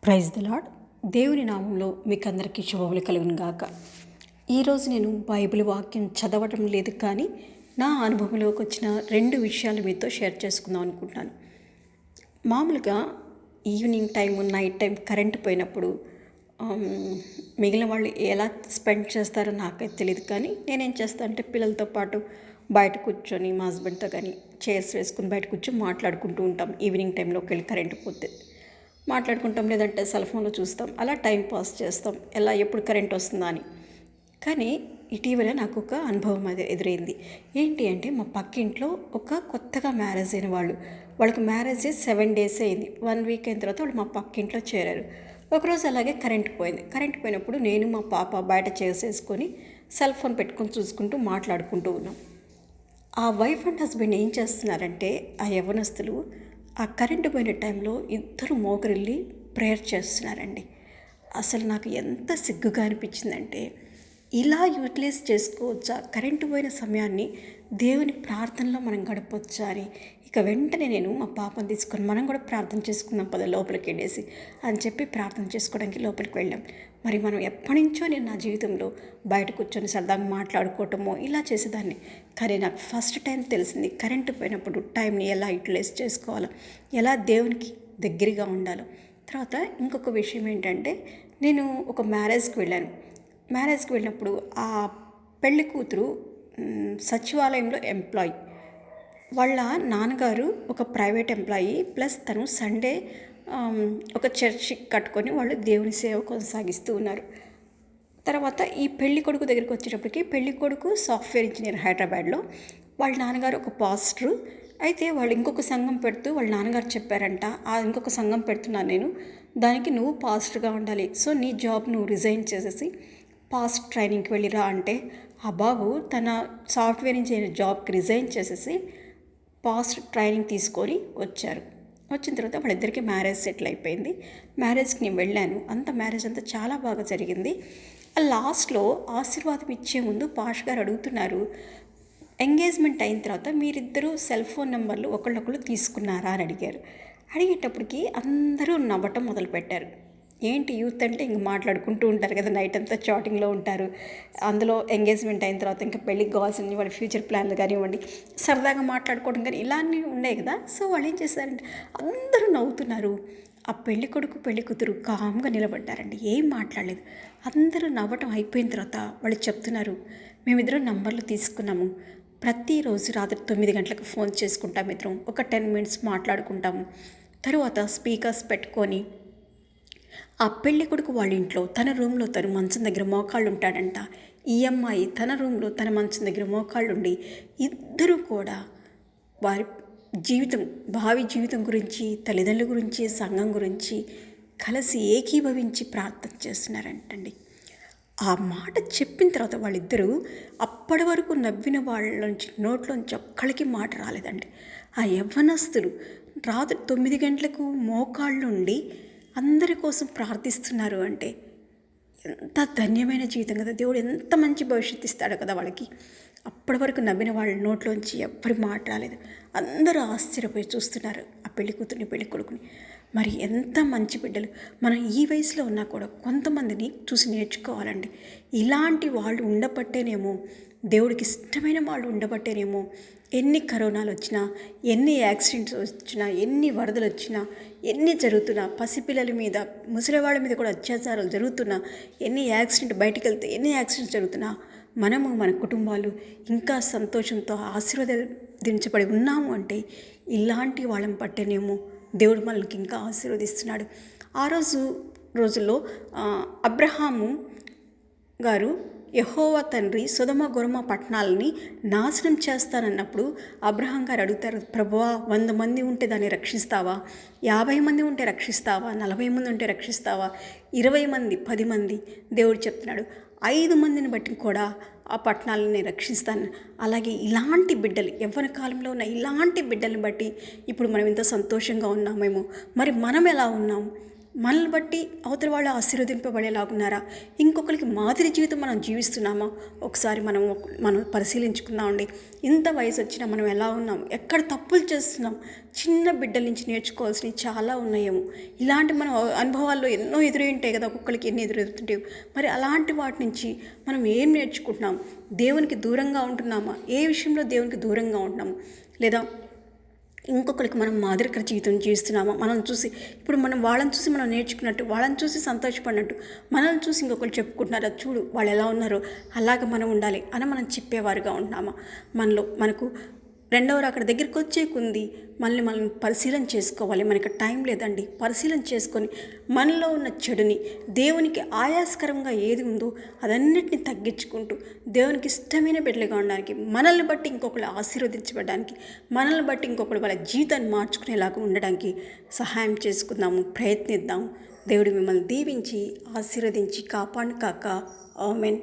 Praise the lord. దేవుని నామంలో మీకు అందరికీ శుభములు కలుగును గాక. ఈరోజు నేను బైబిల్ వాక్యం చదవటం లేదు, కానీ నా అనుభవంలోకి వచ్చిన 2 విషయాలు మీతో షేర్ చేసుకుందాం అనుకుంటున్నాను. మామూలుగా evening time, night time current పోయినప్పుడు మిగిలిన వాళ్ళు ఎలా స్పెండ్ చేస్తారో నాకైతే తెలియదు, కానీ నేనేం చేస్తాను అంటే పిల్లలతో పాటు బయట కూర్చొని మా హస్బెండ్తో కానీ చైర్స్ వేసుకుని బయట కూర్చొని మాట్లాడుకుంటూ ఉంటాం. ఈవినింగ్ టైంలోకి వెళ్ళి కరెంట్ పోతే మాట్లాడుకుంటాం, లేదంటే సెల్ ఫోన్లో చూస్తాం, అలా టైం పాస్ చేస్తాం, ఎలా ఎప్పుడు కరెంట్ వస్తుందా అని. కానీ ఇటీవల నాకు ఒక అనుభవం అది ఎదురైంది. ఏంటి అంటే, మా పక్కింట్లో ఒక కొత్తగా మ్యారేజ్ అయిన వాళ్ళకి మ్యారేజ్ 7 days అయింది. 1 week అయిన తర్వాత వాళ్ళు మా పక్కింట్లో చేరారు. ఒకరోజు అలాగే కరెంట్ పోయింది. కరెంట్ పోయినప్పుడు నేను మా పాప బయట చేసేసుకొని సెల్ ఫోన్ పెట్టుకొని చూసుకుంటూ మాట్లాడుకుంటూ ఉన్నాం. ఆ వైఫ్ అండ్ హస్బెండ్ ఏం చేస్తున్నారంటే, ఆ యవ్వనస్తులు ఆ కరెంటు పోయిన టైంలో ఇద్దరు మోకరిల్లి ప్రేయర్ చేస్తున్నారండి. అసలు నాకు ఎంత సిగ్గుగా అనిపించిందంటే, ఇలా యూటిలైజ్ చేసుకోవచ్చా కరెంటు పోయిన సమయాన్ని, దేవుని ప్రార్థనలో మనం గడపవచ్చా అని. ఇక వెంటనే నేను మా పాపను తీసుకొని మనం కూడా ప్రార్థన చేసుకుందాం పద లోపలికి వెళ్ళేసి అని చెప్పి ప్రార్థన చేసుకోవడానికి లోపలికి వెళ్ళాం. మరి మనం ఎప్పటి నుంచో నేను నా జీవితంలో బయట కూర్చొని సరదాగా మాట్లాడుకోవటమో ఇలా చేసేదాన్ని, కానీ నాకు ఫస్ట్ టైం తెలిసింది కరెంటు పోయినప్పుడు టైంని ఎలా యూటిలైజ్ చేసుకోవాలో, ఎలా దేవునికి దగ్గరగా ఉండాలో. తర్వాత ఇంకొక విషయం ఏంటంటే, నేను ఒక మ్యారేజ్కి వెళ్ళినప్పుడు ఆ పెళ్లి కూతురు సచివాలయంలో ఎంప్లాయీ. వాళ్ళ నాన్నగారు ఒక ప్రైవేట్ ఎంప్లాయీ, ప్లస్ తను సండే ఒక చర్చి కట్టుకొని వాళ్ళు దేవుని సేవ కొనసాగిస్తూ ఉన్నారు. తర్వాత ఈ పెళ్లి కొడుకు దగ్గరికి వచ్చేటప్పటికి, పెళ్లి కొడుకు సాఫ్ట్వేర్ ఇంజనీర్ హైదరాబాద్లో, వాళ్ళ నాన్నగారు ఒక పాస్టరు. అయితే వాళ్ళు ఇంకొక సంఘం పెడుతూ వాళ్ళ నాన్నగారు చెప్పారంట, ఆ ఇంకొక సంఘం పెడుతున్నాను నేను, దానికి నువ్వు పాస్టర్గా ఉండాలి, సో నీ జాబ్ నువ్వు రిజైన్ చేసేసి పాస్ట్ ట్రైనింగ్కి వెళ్ళిరా అంటే, ఆ బాబు తన సాఫ్ట్వేర్ ఇంజనీర్ జాబ్కి రిజైన్ చేసేసి పాస్ట్ ట్రైనింగ్ తీసుకొని వచ్చారు. వచ్చిన తర్వాత వాళ్ళిద్దరికీ మ్యారేజ్ సెటిల్ అయిపోయింది. మ్యారేజ్కి నేను వెళ్ళాను. మ్యారేజ్ అంతా చాలా బాగా జరిగింది. లాస్ట్లో ఆశీర్వాదం ఇచ్చే ముందు పాష్ గారు అడుగుతున్నారు, ఎంగేజ్మెంట్ అయిన తర్వాత మీరిద్దరూ సెల్ ఫోన్ నెంబర్లు ఒకళ్ళొకళ్ళు తీసుకున్నారా అని అడిగేటప్పటికి అందరూ నవ్వటం మొదలుపెట్టారు. ఏంటి యూత్ అంటే ఇంక మాట్లాడుకుంటూ ఉంటారు కదా, నైట్ అంతా చాటింగ్లో ఉంటారు. అందులో ఎంగేజ్మెంట్ అయిన తర్వాత ఇంకా పెళ్ళికి కావాల్సిన వాళ్ళ ఫ్యూచర్ ప్లాన్లు కానివ్వండి, సరదాగా మాట్లాడుకోవడం కానీ ఇలాంటివి ఉన్నాయి కదా. సో వాళ్ళు ఏం చేశారంటే అందరూ నవ్వుతున్నారు. ఆ పెళ్లి కొడుకు పెళ్లి కూతురు కామ్గా నిలబడ్డారండి, ఏం మాట్లాడలేదు. అందరూ నవ్వటం అయిపోయిన తర్వాత వాళ్ళు చెప్తున్నారు, మేమిద్దరం నంబర్లు తీసుకున్నాము, ప్రతిరోజు రాత్రి 9 గంటలకు ఫోన్ చేసుకుంటాం, ఇద్దరం ఒక 10 minutes మాట్లాడుకుంటాము. తరువాత స్పీకర్స్ పెట్టుకొని ఆ పెళ్లి కొడుకు వాళ్ళ ఇంట్లో తన రూమ్లో తను మంచం దగ్గర మోకాళ్ళు ఉంటాడంట. ఈ అమ్మాయి తన రూమ్లో తన మంచం దగ్గర మోకాళ్ళు ఉండి ఇద్దరూ కూడా వారి భావి జీవితం గురించి, తల్లిదండ్రుల గురించి, సంఘం గురించి కలిసి ఏకీభవించి ప్రార్థన చేస్తున్నారంటండి. ఆ మాట చెప్పిన తర్వాత వాళ్ళిద్దరూ అప్పటి వరకు నవ్విన వాళ్ళ నోట్లోంచి ఒక్కళ్ళకి మాట రాలేదండి. ఆ యవ్వనస్తులు రాత్రి 9 గంటలకు మోకాళ్ళుండి అందరి కోసం ప్రార్థిస్తున్నారు అంటే ఎంత ధన్యమైన జీవితం కదా. దేవుడు ఎంత మంచి భవిష్యత్తు ఇస్తాడో కదా వాళ్ళకి. అప్పటి వరకు నవ్విన వాళ్ళ నోట్లోంచి ఎవ్వరి మాట రాలేదు. అందరూ ఆశ్చర్యపోయి చూస్తున్నారు ఆ పెళ్లి కూతుర్ని పెళ్లి కొడుకుని. మరి ఎంత మంచి బిడ్డలు. మనం ఈ వయసులో ఉన్నా కూడా కొంతమందిని చూసి నేర్చుకోవాలండి. ఇలాంటి వాళ్ళు ఉండబట్టేనేమో, దేవుడికి ఇష్టమైన వాళ్ళు ఉండబట్టేనేమో ఎన్ని కరోనాలు వచ్చినా, ఎన్ని యాక్సిడెంట్స్ వచ్చినా, ఎన్ని వరదలు వచ్చినా, ఎన్ని జరుగుతున్నా, పసిపిల్లల మీద, ముసలివాళ్ళ మీద కూడా అత్యాచారాలు జరుగుతున్నా, ఎన్ని యాక్సిడెంట్స్ జరుగుతున్నా, మనము మన కుటుంబాలు ఇంకా సంతోషంతో ఆశీర్వదించబడి ఉన్నాము అంటే ఇలాంటి వాళ్ళని పట్టేనేమో దేవుడు మనకి ఇంకా ఆశీర్వదిస్తున్నాడు. ఆ రోజుల్లో అబ్రహాము గారు యెహోవా తండ్రి సొదొమ గొమొర్రా పట్టణాలని నాశనం చేస్తానన్నప్పుడు అబ్రహాం గారు అడుగుతారు, ప్రభువా 100 మంది ఉంటే దాన్ని రక్షిస్తావా? 50 మంది ఉంటే రక్షిస్తావా? 40 మంది ఉంటే రక్షిస్తావా? 20 మంది, 10 మంది? దేవుడు చెప్తున్నాడు, 5 మందిని బట్టి కూడా ఆ పట్టణాలను నేను రక్షిస్తాను. అలాగే ఇలాంటి బిడ్డలు, యవ్వన కాలంలో ఉన్న ఇలాంటి బిడ్డలను బట్టి ఇప్పుడు మనం ఇంత సంతోషంగా ఉన్నామేమో. మరి మనం ఎలా ఉన్నాం? మనల్ని బట్టి అవతల వాళ్ళు ఆశీర్వదింపబడేలాగున్నారా? ఇంకొకరికి మాదిరి జీవితం మనం జీవిస్తున్నామా? ఒకసారి మనం పరిశీలించుకుందామండి. ఇంత వయసు వచ్చినా మనం ఎలా ఉన్నాం? ఎక్కడ తప్పులు చేస్తున్నాం? చిన్న బిడ్డల నుంచి నేర్చుకోవాల్సినవి చాలా ఉన్నాయేమో. ఇలాంటి మన అనుభవాల్లో ఎన్నో ఎదురై కదా, ఒక్కొక్కరికి ఎన్ని ఎదురవుతుంటాయో. మరి అలాంటి వాటి నుంచి మనం ఏం నేర్చుకుంటున్నాం? దేవునికి దూరంగా ఉంటున్నామా? ఏ విషయంలో దేవునికి దూరంగా ఉంటున్నాము? లేదా ఇంకొకరికి మనం మాదిరికర జీవితం జీవిస్తున్నామా? వాళ్ళని చూసి మనం నేర్చుకున్నట్టు, వాళ్ళని చూసి సంతోషపడినట్టు, మనల్ని చూసి ఇంకొకరు చెప్పుకుంటున్నారు, అది చూడు వాళ్ళు ఎలా ఉన్నారో అలాగ మనం ఉండాలి అని మనం చెప్పేవారుగా ఉంటున్నామా? మనకు రెండవ అక్కడ దగ్గరికి వచ్చే కొంది మనం పరిశీలన చేసుకోవాలి. మనకి టైం లేదండి. పరిశీలన చేసుకొని మనలో ఉన్న చెడుని, దేవునికి ఆయాస్కరంగా ఏది ఉందో అదన్నిటిని తగ్గించుకుంటూ దేవునికి ఇష్టమైన బిడ్డలుగా ఉండడానికి, మనల్ని బట్టి ఇంకొకరు ఆశీర్వదించబడడానికి, మనల్ని బట్టి ఇంకొకరు వాళ్ళ జీవితాన్ని మార్చుకునేలాగా ఉండడానికి సహాయం చేసుకుందాము, ప్రయత్నిద్దాము. దేవుడు మిమ్మల్ని దీవించి ఆశీర్వదించి కాపాడు కాక. ఆమేన్.